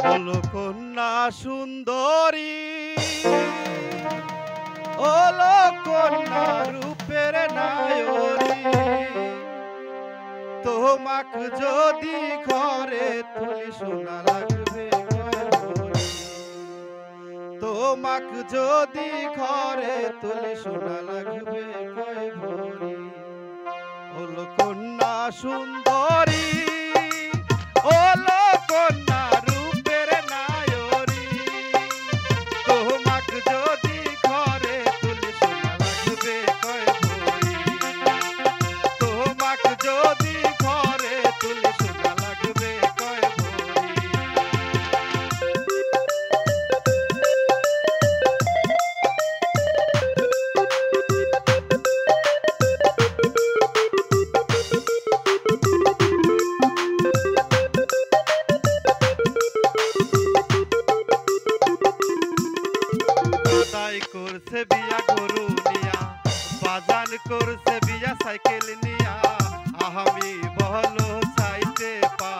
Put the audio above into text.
হলো কন্যা সুন্দরী, হলো কন্যা রূপের নায়রী। তোমাক যদি ঘরে তুলি সোনা লাগবে কয় ভরি। তোমাক যদি ঘরে তুলি সোনা লাগবে কয় ভরি। হলো কন্যা সুন্দরী, হলো কন্যা রূপের নায়রী। তোমাক যদি ঘরে তুলি সোনা লাগবে কয় ভরি। তোমাক যদি ঘরে তুলি সোনা লাগবে কয় ভরি। দাদাই করছে বিয়া গরু নিয়া, বাজান করছে বিয়া সাইকেল নিয়া। আমি বলো চাইতে পা